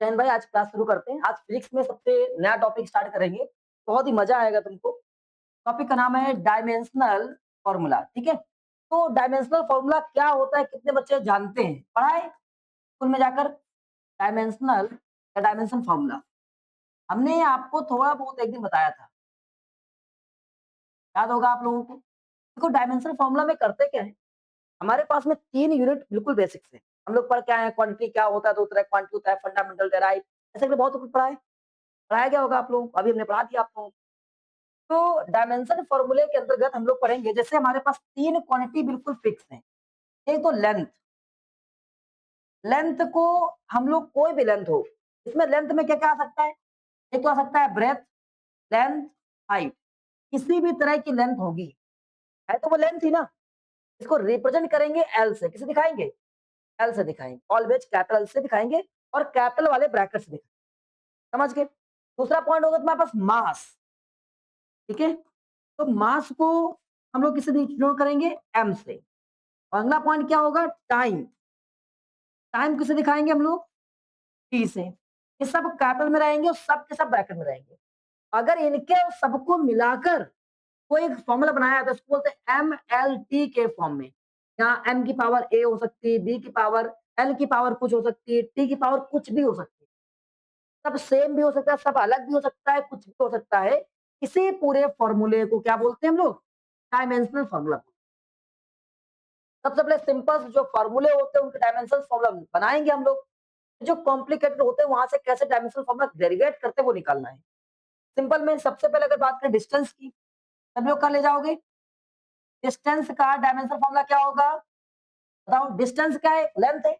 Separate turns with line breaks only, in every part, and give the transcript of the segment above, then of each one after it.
चैन भाई आज क्लास शुरू करते हैं। आज फिजिक्स में सबसे नया टॉपिक स्टार्ट करेंगे। बहुत ही मजा आएगा तुमको। टॉपिक का नाम है डायमेंशनल फॉर्मूला। ठीक है, तो डायमेंशनल फॉर्मूला क्या होता है, कितने बच्चे जानते हैं, पढ़ा है स्कूल में जाकर? डायमेंशनल या डायमेंशन फॉर्मूला हमने आपको थोड़ा बहुत एक दिन बताया था, याद होगा आप लोगों को। देखो डायमेंशनल फॉर्मूला में करते क्या है, हमारे पास में 3 यूनिट बिल्कुल बेसिक्स है। हम लोग पढ़ के आए हैं क्वांटिटी क्या होता है, दो तरह क्वांटिटी होता है, फंडामेंटल, डेराइव, ऐसे करके बहुत कुछ पढ़ा है। पढ़ाया गया होगा आप लोगों को, अभी हमने पढ़ा दिया आप लोगों को। तो डायमेंशन फॉर्मूले के अंतर्गत हम लोग पढ़ेंगे, जैसे हमारे पास 3 क्वांटिटी बिल्कुल फिक्स है। एक तो लेंथ, लेंथ को हम लोग कोई भी लेंथ हो, इसमें लेंथ में क्या क्या आ सकता है? एक तो आ सकता है ब्रेथ, लेंथ, हाइट। किसी भी तरह की लेंथ होगी, है तो वो लेंथ ही ना। इसको रिप्रेजेंट करेंगे एल से। किसे दिखाएंगे? एल से दिखाएंगे, ऑलवेज कैपिटल एल से दिखाएंगे और कैपिटल वाले ब्रैकेट से दिखाएंगे। समझ गए? दूसरा पॉइंट होगा तुम्हारे पास मास। ठीक है, तो मास को हम लोग किससे डिनोट करेंगे? एम से। और अगला पॉइंट क्या होगा? टाइम। टाइम किसे दिखाएंगे हम लोग? टी से। ये सब कैपिटल में रहेंगे और सब के सब ब्रैकेट में रहेंगे। अगर इनके सबको मिलाकर कोई एक फॉर्मूला बनाया है तो इसको बोलते हैं एम एल टी के फॉर्म में। यहाँ एम की पावर ए हो सकती है, बी की पावर, एल की पावर कुछ हो सकती है, टी की पावर कुछ भी हो सकती है। सब सेम भी हो सकता है, सब अलग भी हो सकता है, कुछ भी हो सकता है। इसी पूरे फॉर्मूले को क्या बोलते हैं हम लोग? Dimensional formula. सबसे पहले सिंपल जो फॉर्मूले होते हैं उनके डायमेंशनल फॉर्मूला बनाएंगे हम लोग। जो कॉम्प्लिकेटेड होते हैं वहां से कैसे डायमेंशनल फॉर्मूला डेरिवेट करते हैं वो निकालना है। सिंपल में सबसे पहले अगर बात करें डिस्टेंस की, सब लोग कर ले जाओगे। डिस्टेंस का डायमेंशनल फॉर्मूला क्या होगा? बताओ। डिस्टेंस क्या है? लेंथ है।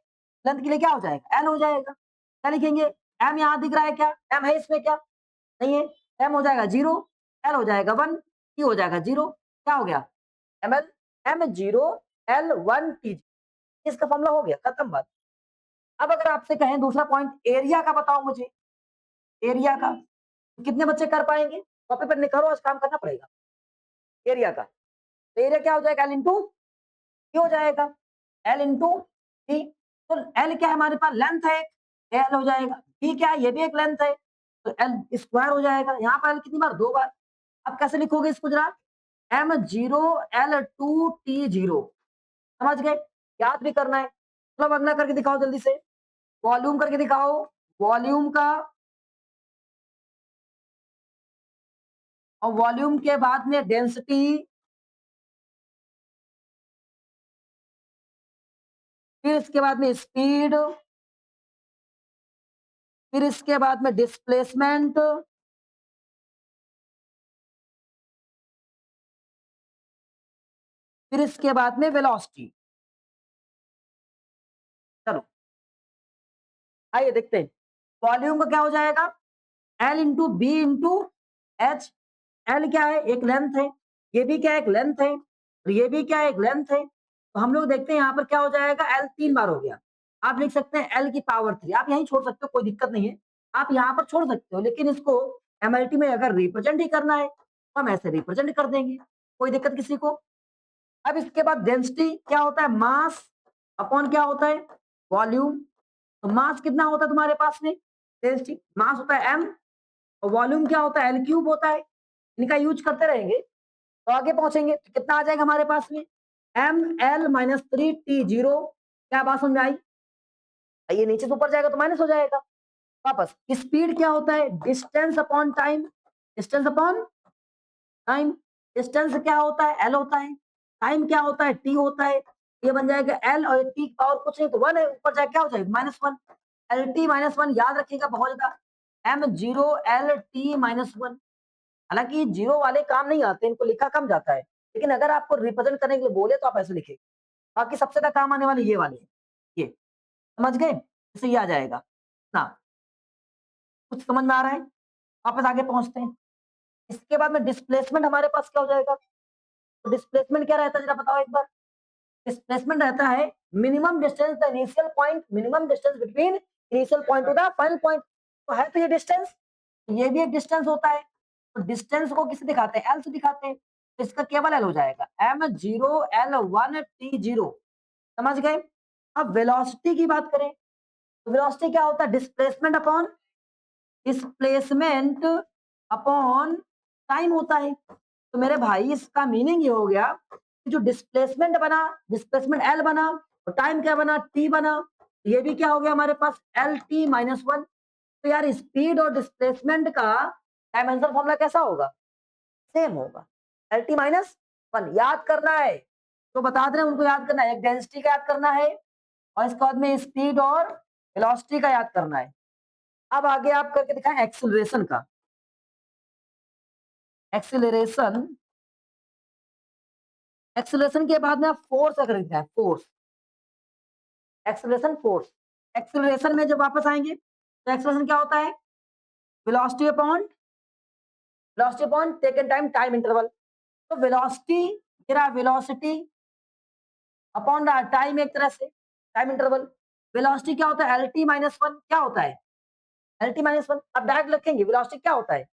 लेंथ के लिए क्या हो जाएगा? एल हो जाएगा। क्या लिखेंगे? एम यहाँ दिख रहा है क्या? एम है इसमें क्या? नहीं है। एम हो जाएगा 0, एल हो जाएगा 1, टी हो जाएगा 0। क्या हो गया? M L, M 0, L 1 T. इसका फॉर्मूला हो गया, खत्म बात। अब अगर आपसे कहें दूसरा पॉइंट एरिया का बताओ मुझे, एरिया का कितने बच्चे कर पाएंगे? कॉपी पर निकालो, आज काम करना पड़ेगा। एरिया का तो एरिया क्या हो जाएगा? एल इंटू टी हो जाएगा। L into T. तो एल क्या है हमारे पास? लेंथ है, एल हो जाएगा। टी क्या है? ये भी एक लेंथ है, तो एल स्क्वायर हो जाएगा। यहाँ पर एल कितनी बार? 2 बार। अब कैसे लिखोगे इसको जरा? M 0, L 2, T 0। समझ गए? याद भी करना है। मतलब अगला करके दिखाओ जल्दी से। वॉल्यूम करके दिखाओ। वॉल्यूम का, और वॉल्यूम के बाद में डेंसिटी, फिर इसके बाद में स्पीड, फिर इसके बाद में डिस्प्लेसमेंट, फिर इसके बाद में वेलोसिटी। चलो आइए देखते हैं। वॉल्यूम का क्या हो जाएगा? L into B into H. L क्या है? एक लेंथ है। ये भी क्या है? एक लेंथ है। और ये भी क्या है? एक लेंथ है। तो हम लोग देखते हैं यहाँ पर क्या हो जाएगा? एल 3 बार हो गया। आप लिख सकते हैं एल की पावर 3। आप यहीं छोड़ सकते हो, कोई दिक्कत नहीं है। आप यहाँ पर छोड़ सकते हो, लेकिन इसको एमएलटी में अगर रिप्रेजेंट ही करना है तो हम ऐसे रिप्रेजेंट कर देंगे, कोई दिक्कत किसी को। अब इसके बाद डेंसिटी क्या होता है? मास अपॉन क्या होता है? वॉल्यूम। तो मास कितना होता है तुम्हारे पास में? डेंसिटी मास होता है एम, और वॉल्यूम क्या होता है? एल क्यूब होता है। इनका यूज करते रहेंगे तो आगे पहुंचेंगे। तो कितना आ जाएगा हमारे पास में? M L minus 3 T 0। क्या बात समझ में आई? ये नीचे से ऊपर जाएगा तो माइनस हो जाएगा वापस। स्पीड क्या होता है? Distance upon time. Distance upon time. Distance क्या होता है? एल होता है। टाइम क्या होता है? टी होता है। ये बन जाएगा एल, और टी पावर कुछ नहीं तो 1 है, ऊपर जाए क्या हो जाएगा? -1। एल टी -1 याद रखिएगा बहुत ज्यादा। M 0 L T -1। हालांकि जीरो वाले काम नहीं आते, इनको लिखा कम जाता है, लेकिन अगर आपको रिप्रेजेंट करने के लिए बोले तो आप ऐसे लिखे। बाकी सबसे ज्यादा काम आने वाले ये वाले हैं। ये समझ गए? इससे ये आ जाएगा ना। कुछ समझ में आ रहा है? वापस आगे पहुंचते हैं। इसके बाद में डिस्प्लेसमेंट हमारे पास क्या हो जाएगा? तो डिस्प्लेसमेंट क्या रहता है जरा बताओ एक बार। डिस्प्लेसमेंट रहता है minimum distance the initial point, minimum distance between initial point two the final point. तो है तो ये डिस्टेंस, ये भी एक डिस्टेंस होता है। तो डिस्टेंस को किससे दिखाते हैं? एल से दिखाते हैं। तो इसका केवल एल हो जाएगा। M 0 L 1 T 0। समझ गए? अब वेलोसिटी की बात करें तो वेलोसिटी क्या होता है? डिस्प्लेसमेंट अपॉन टाइम होता है। तो मेरे भाई इसका मीनिंग ये हो गया कि जो डिस्प्लेसमेंट एल बना और टाइम क्या बना? टी बना। ये भी क्या हो गया हमारे पास? L T minus one. तो यार स्पीड और डिस्प्लेसमेंट का डायमेंशनल फॉर्मूला कैसा होगा? सेम होगा, एल टी माइनस वन। याद करना है तो बता दे रहे हैं, उनको याद करना है। एक डेंसिटी का याद करना है और इसके बाद में स्पीड और वेलोसिटी का याद करना है। अब आगे आप करके दिखाएं एक्सीलरेशन का। एक्सीलरेशन एक्सीलरेशन के बाद में आप फोर्स का करके दिखाएं। Force, acceleration, force. एक्सीलरेशन में जब वापस आएंगे तो एक्सीलरेशन क्या होता है? Velocity upon taken time, time interval. तो वेलोसिटी अपॉन टाइम, एक तरह से टाइम इंटरवल। वेलोसिटी क्या होता है? L T minus one. क्या होता है? L T minus one. अब डायरेक्ट लिखेंगे वेलोसिटी क्या होता है?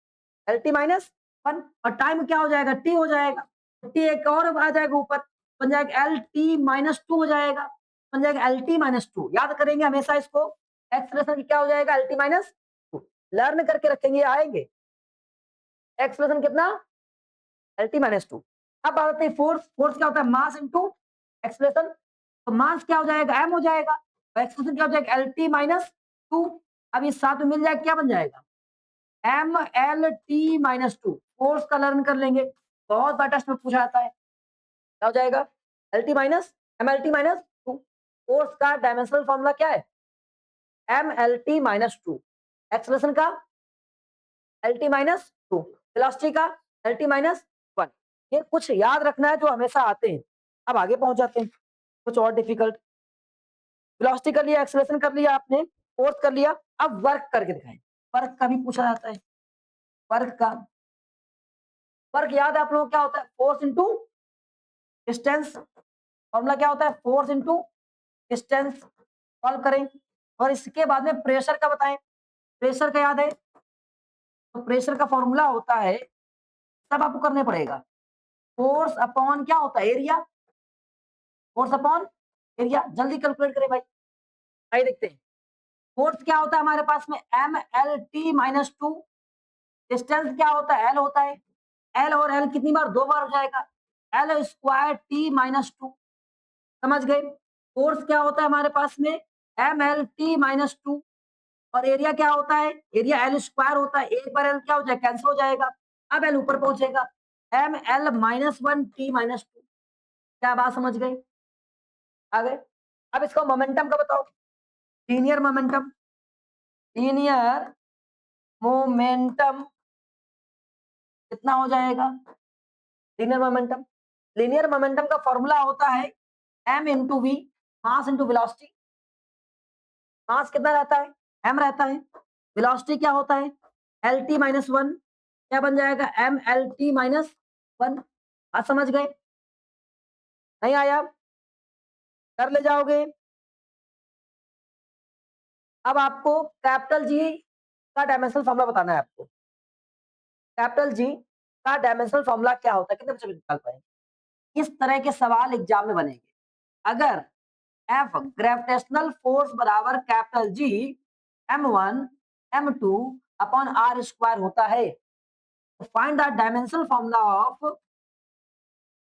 L T minus one. और टाइम क्या हो जाएगा? टी हो जाएगा। टी एक और आ जाएगा ऊपर, बन जाएगा एल टी माइनस टू हो जाएगा, बन जाएगा एल टी माइनस टू। याद करेंगे हमेशा इसको। एक्सप्रेशन क्या हो जाएगा? L T minus to. Learn करके रखेंगे, आएंगे। एक्सप्रेशन कितना? L T minus two. अब आते हैं फोर्स। फोर्स क्या होता है? Mass into expression. तो मास क्या हो जाएगा? एम हो जाएगा। एक्सप्रेशन क्या हो जाएगा? L T minus two. अब ये साथ में मिल जाएगा, क्या बन जाएगा? M L T minus two. Force का लर्न कर लेंगे, बहुत बार टेस्ट में पूछा जाता है। क्या हो जाएगा? L T minus M L T minus two. Force का डायमेंशनल फॉर्मूला क्या है? M L T minus two. Acceleration का L T minus two. Velocity का एल टी माइनस वन। ये कुछ याद रखना है जो हमेशा आते हैं। अब आगे पहुंच जाते हैं कुछ और डिफिकल्ट। वेलोसिटी कर लिया, एक्सलेशन कर लिया आपने, फोर्स कर लिया। अब वर्क करके दिखाएं। वर्क का भी पूछा जाता है। वर्क का वर्क याद है आप लोगों को? क्या होता है? Force into distance. फॉर्मूला क्या होता है? Force into distance. सॉल्व करें और इसके बाद में प्रेशर का बताएं। प्रेशर का याद है? तो प्रेशर का फॉर्मूला होता है, सब आपको करने पड़ेगा। फोर्स अपॉन क्या होता है? एरिया। Force upon area. जल्दी कैलकुलेट करें भाई। आइए देखते हैं। फोर्स क्या होता है हमारे पास में? M L T minus two. Distance क्या होता है? एल होता है। एल और एल कितनी बार? दो बार हो जाएगा। L square T minus two. समझ गए? फोर्स क्या होता है हमारे पास में? M L T minus two. और एरिया क्या होता है? एरिया एल स्क्वायर होता है। एक बार एल क्या हो जाएगा? कैंसिल हो जाएगा। अब एल ऊपर पहुंचेगा, M L minus one T minus two. क्या बात समझ गए? आ गए? अब इसका मोमेंटम का बताओ। Linear momentum. लीनियर मोमेंटम कितना हो जाएगा? लीनियर मोमेंटम का फॉर्मूला होता है M into V, mass into velocity. Mass कितना रहता है? एम रहता है। वेलोसिटी क्या होता है? L T minus one. क्या बन जाएगा? M L T minus one. बात समझ गए? नहीं आया? कर ले जाओगे। अब आपको कैपिटल जी का डायमेंशनल फॉर्मूला बताना है आपको। कैपिटल जी का डायमेंशनल फॉर्मूला क्या होता है? कितने बच्चे निकाल पाएंगे? इस तरह के सवाल एग्जाम में बनेंगे। अगर एफ ग्रेविटेशनल फोर्स बराबर capital G M one M two upon R square होता है, तो find the dimensional formula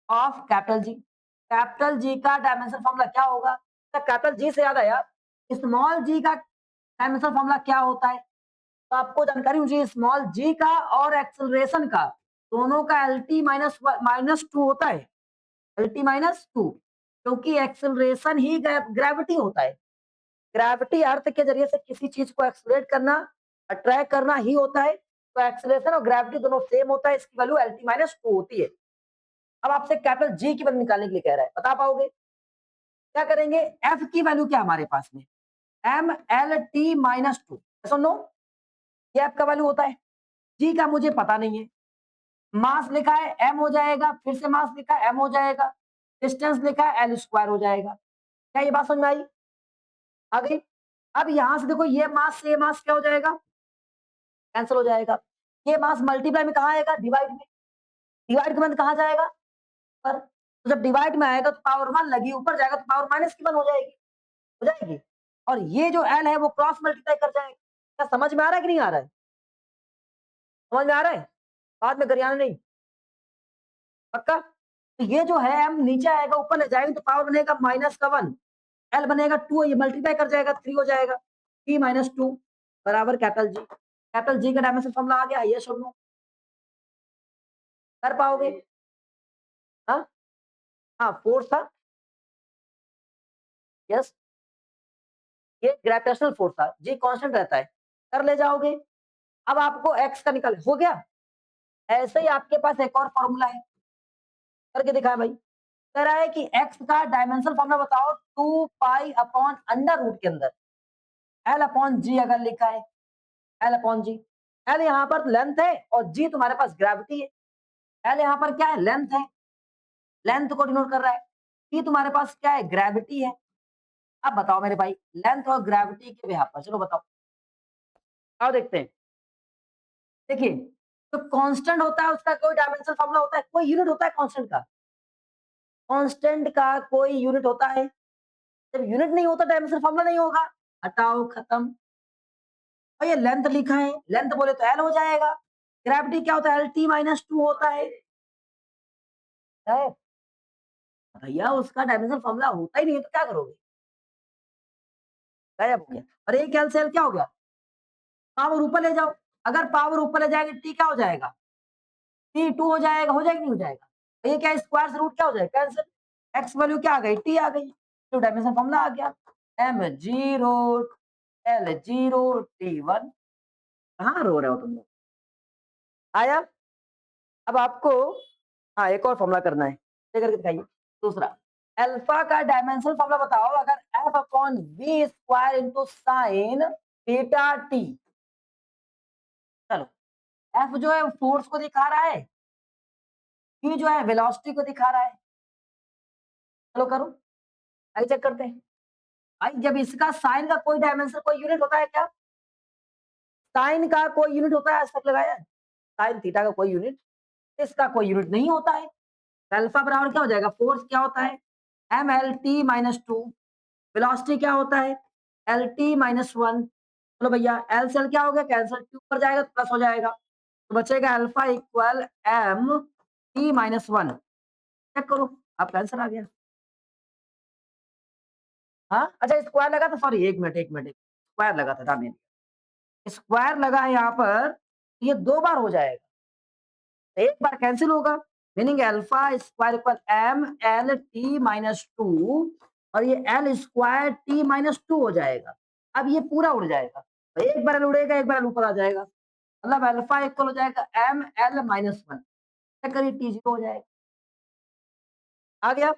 of capital G. Capital G का डायमेंशनल फॉर्मूला क्या होगा? तो कैपिटल जी से याद आया, स्मॉल जी का डायमेंशनल फॉर्मूला क्या होता है? तो आपको जानकारी होनी चाहिए, स्मॉल जी का और एक्सेलरेशन का दोनों का एल टी माइनस टू होता है। एल टी माइनस टू, क्योंकि एक्सेलरेशन ही ग्रेविटी होता है। ग्रेविटी अर्थ के जरिए से किसी चीज को एक्सलेट करना, अट्रैक्ट करना ही होता है। तो एक्सेलरेशन और ग्रेविटी दोनों सेम होता है, इसकी value L T minus to होती है। अब आपसे कैपिटल जी की वैल्यू निकालने के लिए कह रहा है, बता पाओगे? क्या करेंगे? एफ की वैल्यू क्या हमारे पास में? M L T minus two. सुनो, ये एफ का वैल्यू होता है। जी का मुझे पता नहीं है। मास लिखा है एम हो जाएगा, फिर से मास लिखा है एम हो जाएगा, डिस्टेंस लिखा है एल स्क्वायर हो जाएगा। क्या ये बात समझ में आई? आ गई? अब यहां से देखो, ये मास से ये मास क्या हो जाएगा? कैंसिल हो जाएगा। ये मास मल्टीप्लाई में कहा आएगा? डिवाइड में। डिवाइड के बाद कहा जाएगा? पर। तो जब डिवाइड में आएगा तो पावर वन लगी, ऊपर जाएगा तो पावर माइनस की वन हो जाएगी। हो जाएगी। और ये जो एल है वो क्रॉस मल्टीप्लाई कर जाएगा। क्या समझ में आ रहा है कि नहीं आ रहा है? समझ में आ रहा है? बाद में गरियाना नहीं, पक्का? तो ये जो है एम नीचे आएगा, ऊपर ले जाएंगे तो पावर बनेगा -1, एल बनेगा 2, ये मल्टीप्लाई कर जाएगा 3 हो जाएगा, 3 - 2 बराबर कैपिटल जी। कैपिटल जी का डायमेंशन फॉर्मूला आ गया, ये सुन लो, कर पाओगे? हाँ हाँ, फोर्स था, यस, ये ग्रेविटेशनल फोर्स था, जी कांस्टेंट रहता है, कर ले जाओगे। अब आपको एक्स का निकल हो गया। ऐसे ही आपके पास एक और फॉर्मूला है, करके दिखाया भाई। कह रहा है कि एक्स का डायमेंशनल फॉर्मूला बताओ 2 पाई अपॉन अंडर रूट के अंदर एल अपॉन जी अगर लिखा है, एल अपॉन जी। एल यहाँ पर लेंथ है और जी तुम्हारे पास ग्रेविटी है। एल यहाँ पर क्या है? लेंथ है, लेंथ को डिनोट कर रहा है। जी तुम्हारे पास क्या है? ग्रेविटी है। अब बताओ मेरे भाई, लेंथ और ग्रेविटी के बिहाफ पर चलो बताओ, आओ देखते हैं। देखिए, तो कांस्टेंट होता है उसका कोई डायमेंशनल फॉर्मूला होता है, कोई यूनिट होता है कांस्टेंट का? कांस्टेंट का कोई यूनिट होता है? जब यूनिट नहीं होता डायमेंशनल फॉर्मूला नहीं होगा, हटाओ खत्म। और ये लेंथ लिखा है, लेंथ बोले तो एल हो जाएगा। ग्रेविटी क्या होता है? LT - 2 होता है। भैया उसका डायमेंशनल फॉर्मूला होता ही नहीं है तो क्या करोगे? गायब हो गया। और एक एल से एल क्या हो गया? पावर ऊपर ले जाओ, अगर पावर ऊपर ले जाएंगे टी क्या हो जाएगा? T2 हो जाएगा, हो जाएगा नहीं हो जाएगा? तो ये क्या स्क्वायर से रूट क्या हो जाएगा? कैंसिल। एक्स वैल्यू क्या आ गई? टी आ गई, तो डायमेंशन फॉर्मूला आ गया m0 l0 t1। कहाँ रो रहे हो तुम लोग? आया? अब आपको हाँ एक और फॉर्मूला करना है, ये करके दिखाइए। दूसरा, अल्फा का डायमेंशनल फॉर्मूला बताओ अगर f upon v square into sine theta T. चलो, f जो है फोर्स को दिखा रहा है, v जो है वेलोसिटी को दिखा रहा है। चलो करो, आइए चेक करते हैं। भाई जब इसका साइन का कोई डायमेंशन कोई यूनिट होता है क्या? साइन का कोई यूनिट होता है आज तक लगाया? साइन थीटा का कोई यूनिट, इसका कोई यूनिट नहीं होता है। अल्फा बराबर क्या हो जाएगा? फोर्स क्या होता है? mlt - 2। वेलोसिटी क्या होता है? lt - 1। चलो भैया, एल से एल क्या हो गया? कैंसिल, टी ऊपर जाएगा तो प्लस हो जाएगा, तो बचेगा alpha equal m t - 1। Check करो, आपका आंसर आ गया। हाँ अच्छा, स्क्वायर लगा था, सॉरी एक मिनट एक मिनट, स्क्वायर लगा था, ध्यान नहीं दिया। स्क्वायर लगा है यहाँ पर, ये 2 बार हो जाएगा, एक बार कैंसिल होगा, meaning alpha square equal m l t - 2 और ये l स्क्वायर t - 2 हो जाएगा। अब ये पूरा उड़ जाएगा, तो एक बार l उड़ेगा, एक बार l ऊपर आ जाएगा, मतलब अल्फा इक्वल हो जाएगा m l - 1। चेक करिए, t 0 हो जाएगा। आ गया?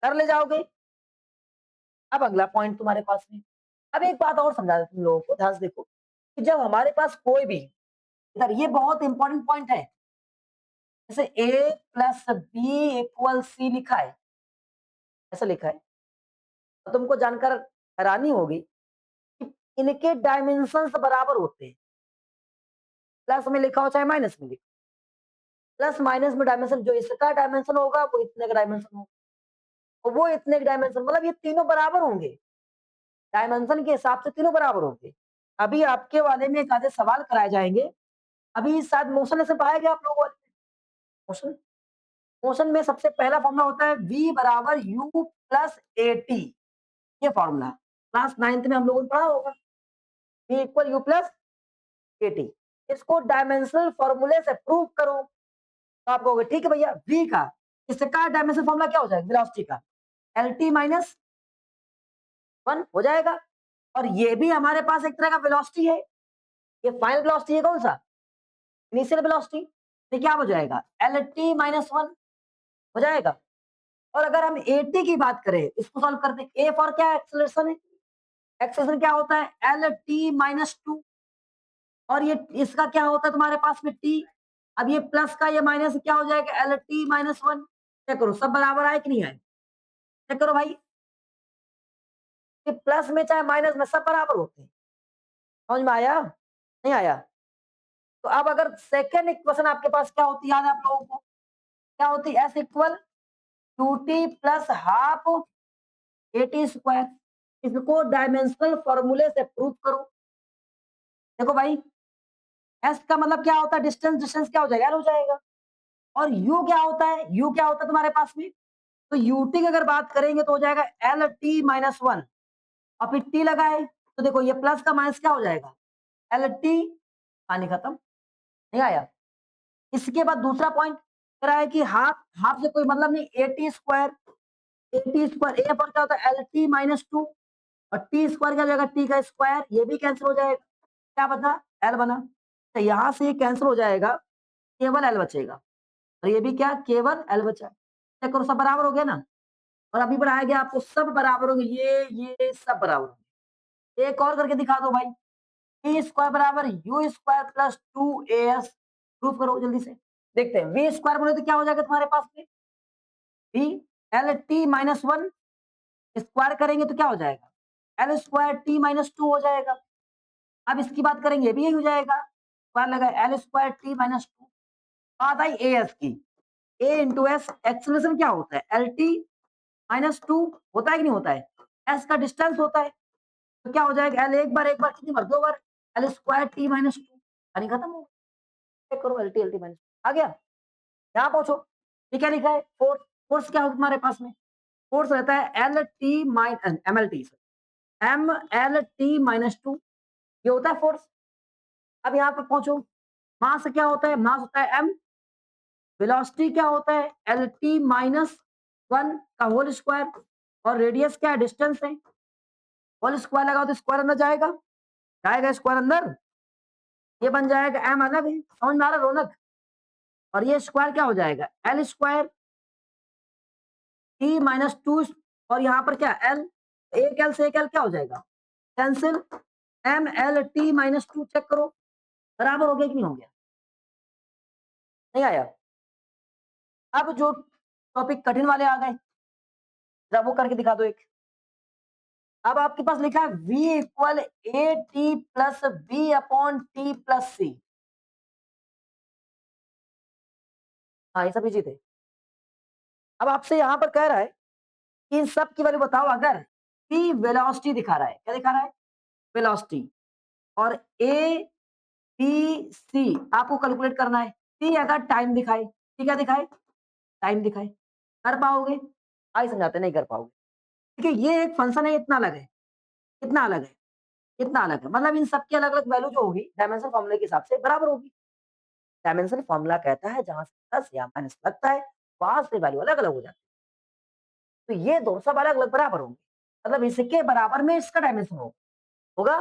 कर ले जाओगे। अब अगला पॉइंट तुम्हारे पास में। अब एक बात और समझा देता तुम लोगों को, ध्यान से देखो, कि जब हमारे पास कोई भी, इधर ये बहुत इंपॉर्टेंट पॉइंट है, जैसे a plus B equal C लिखा है, ऐसा लिखा है, तो तुमको जानकर हैरानी होगी कि इनके डायमेंशंस बराबर होते हैं। प्लस में लिखा हो चाहे माइनस में लिखा, प्लस माइनस में डायमेंशन, जो इसका डायमेंशन होगा वो इतने का डायमेंशन होगा, और वो इतने का डायमेंशन, मतलब ये तीनों बराबर होंगे, डायमेंशन के हिसाब से तीनों बराबर होंगे। अभी आपके वाले में एक आधे सवाल कराए जाएंगे, अभी शायद मोशन से पढ़ाया गया आप लोगों को। मोशन, मोशन में सबसे पहला फॉर्मूला होता है v बराबर u प्लस ए टी, ये फॉर्मूला क्लास 9th में हम लोगों ने पढ़ा होगा, v equal u plus A T. इसको डायमेंशनल फॉर्मूले से प्रूव करो, तो आप कहोगे ठीक है भैया, v का इसका डायमेंशनल फॉर्मूला क्या हो जाएगा? वेलोसिटी का LT - 1 हो जाएगा, और ये भी हमारे पास एक तरह का वेलोसिटी है, ये फाइनल वेलोसिटी है, कौन सा? Initial velocity. ये क्या हो जाएगा? LT - 1 हो जाएगा। और अगर हम एटी की बात करें, इसको सॉल्व करते हैं, ए फॉर क्या? एक्सेलरेशन है, एक्सेलरेशन क्या होता है? LT - 2, और ये इसका क्या होता है तुम्हारे पास में? टी। अब ये प्लस का ये माइनस क्या हो जाएगा? LT - 1। चेक करो सब बराबर आए कि नहीं आए, चेक करो भाई, ये प्लस में चाहे माइनस में सब बराबर होते हैं। समझ में आया? नहीं आया? तो अब अगर सेकेंड इक्वेशन आपके पास क्या होती है, याद है आप लोगों को? क्या होती है? S equal 2t plus half AT square. इसको डायमेंशनल फॉर्मूले से प्रूव करो। देखो भाई, एस का मतलब क्या होता है, डिस्टेंस, डिस्टेंस क्या हो जाएगा, एल हो जाएगा। और यू क्या होता है, यू क्या होता है तुम्हारे पास में, तो यूटी की अगर बात करेंगे तो हो जाएगा एल टी माइनस वन, और फिर टी लगाए तो देखो ये प्लस का माइनस क्या हो जाएगा, एल टी, पानी खत्म। नहीं आया। इसके बाद दूसरा पॉइंट कह रहा है कि हाफ, हाफ से कोई मतलब नहीं, ए स्क्वायर, ए स्क्वायर, ए पर क्या होता है एल टी माइनस टू, और टी स्क्वायर क्या हो जाएगा, टी का स्क्वायर, ये भी कैंसिल हो जाएगा, क्या बचा, एल बना। तो यहां से ये कैंसिल हो जाएगा, केवल एल बचेगा, और ये भी क्या, केवल एल बचा। चेक करो, सब बराबर हो गया ना। और अभी बढ़ाया गया आपको, सब बराबर होंगे, ये सब बराबर होंगे। एक और करके दिखा दो भाई, टी स्क्वायर बराबर you square plus two A S, proof करो जल्दी से। देखते हैं, वी स्क्वायर बोले तो क्या हो जाएगा तुम्हारे पास में, V L T minus one, square करेंगे तो क्या हो जाएगा, L square T minus to हो जाएगा। अब इसकी बात करेंगे, भी यही हो जाएगा, स्क्वायर लगा L square T minus to. बात आई ए एस की, ए इंटू एस, एक्सलेशन क्या होता है, एल टी माइनस टू, होता है कि नहीं होता है, एस का डिस्टेंस होता है, तो क्या हो जाएगा, एल एक बार कितनी बार, दो बार, L square T minus two, यानी खत्म हो गया। चेक करो, एल टी माइनस आ गया, यहाँ पहुंचो। ये क्या लिखा है, फोर्स, फोर्स क्या होगा तुम्हारे पास में, फोर्स रहता है L T minus M L T, M L T minus two, ये होता है फोर्स। अब यहाँ पे पहुंचो, मास क्या होता है, मास होता है एम, वेलोसिटी क्या होता है, एल टी माइनस वन का होल स्क्वायर, और रेडियस क्या है, डिस्टेंस है, होल स्क्वायर लगाओ तो स्क्वायर अंदर जाएगा, जाएगा स्क्वायर अंदर, ये बन जाएगा एम, अलग है, समझ में आ रहा है रौनक, और ये स्क्वायर क्या हो जाएगा, L square T minus two, और यहाँ पर क्या एल, एक एल से एक एल क्या हो जाएगा, cancel, M L T minus two, check करो बराबर हो गया कि नहीं हो गया, नहीं आया। अब जो टॉपिक कठिन वाले आ गए, जरा वो करके दिखा दो एक। अब आपके पास लिखा है v equal A T plus B upon T plus C, हाँ ये सब इजी थे। अब आपसे यहां पर कह रहा है कि इन सब की वैल्यू बताओ, अगर p वेलोसिटी दिखा रहा है, क्या दिखा रहा है, वेलोसिटी, और ए बी सी आपको कैलकुलेट करना है, सी अगर टाइम दिखाए, सी क्या दिखाए, टाइम दिखाए, कर पाओगे, आई समझाते नहीं कर पाओगे। देखिए ये एक फंक्शन है, इतना अलग है, कितना अलग है, कितना अलग है, मतलब इन सबकी अलग अलग वैल्यू जो होगी डायमेंशन फॉर्मूले के हिसाब से बराबर होगी। डायमेंशन फॉर्मूला कहता है जहां से प्लस या माइनस लगता है वहां से वैल्यू अलग अलग हो जाती है, तो ये दो सब अलग अलग बराबर होंगे, मतलब इसके बराबर में इसका डायमेंशन होगा।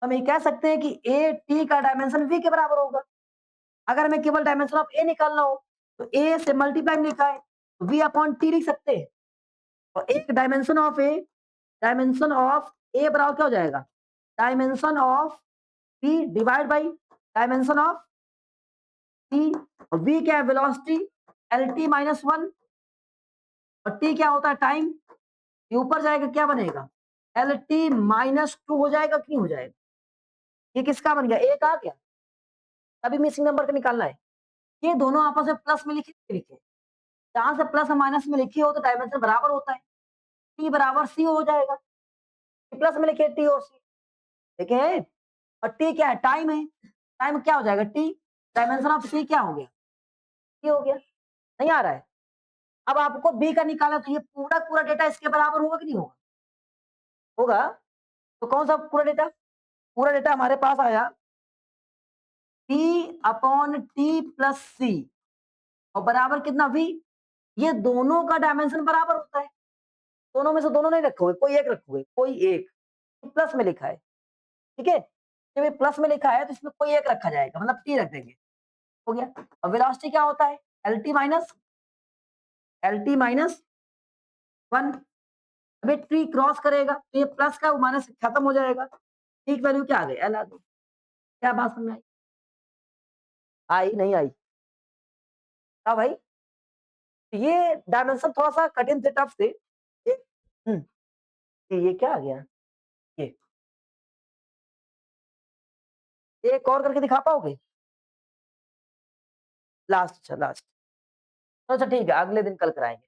हम ये कह सकते हैं कि ए टी का डायमेंशन वी के बराबर होगा। अगर हमें केवल डायमेंशन ऑफ ए निकालना हो तो ए से मल्टीप्लाई लिखा है तो वी अपॉन टी लिख सकते हैं, और एक डायमेंशन ऑफ ए बराबर क्या हो जाएगा, dimension of V divide by dimension of T, और वी क्या है, velocity, L T minus one, और टी क्या होता है, टाइम, ये ऊपर जाएगा क्या बनेगा, एल टी माइनस टू हो जाएगा कि नहीं हो जाएगा, ये किसका बन गया, एक आ गया, अभी मिसिंग नंबर का निकालना है। ये दोनों आपस में प्लस में लिखे, जहां से प्लस और माइनस में लिखी हो तो डायमेंशन बराबर होता है, टी बराबर सी हो जाएगा, प्लस में लिखे टी और सी, ठीक है, और टी क्या है, टाइम है, टाइम क्या हो जाएगा, टी, डायमेंशन ऑफ सी क्या हो गया, टी हो गया। नहीं आ रहा है। अब आपको बी का निकाला तो ये पूरा पूरा डेटा इसके बराबर होगा कि नहीं होगा, होगा। तो कौन सा पूरा डेटा, पूरा डेटा हमारे पास आया टी अपॉन टी प्लस सी, और बराबर कितना वी, ये दोनों का डायमेंशन बराबर होता है, दोनों में से दोनों नहीं रखोगे, कोई एक रखोगे, कोई एक, प्लस में लिखा है, ठीक है, जब ये प्लस में लिखा है तो इसमें कोई एक रखा जाएगा, मतलब टी रख देंगे, हो गया। और वेलोसिटी क्या होता है, एल टी माइनस वन, अभी टी क्रॉस करेगा तो ये प्लस का माइनस खत्म हो जाएगा, ठीक वैल्यू क्या आ गई, एल आ गई। क्या बात समझ में आई, आई नहीं आई, हाँ भाई, तो ये डायमेंशन थोड़ा सा कठिन थे, टफ थे। हम्म, ये क्या आ गया, ये एक और करके दिखा पाओगे, लास्ट, अच्छा लास्ट, तो अच्छा ठीक है, अगले दिन कल कराएंगे।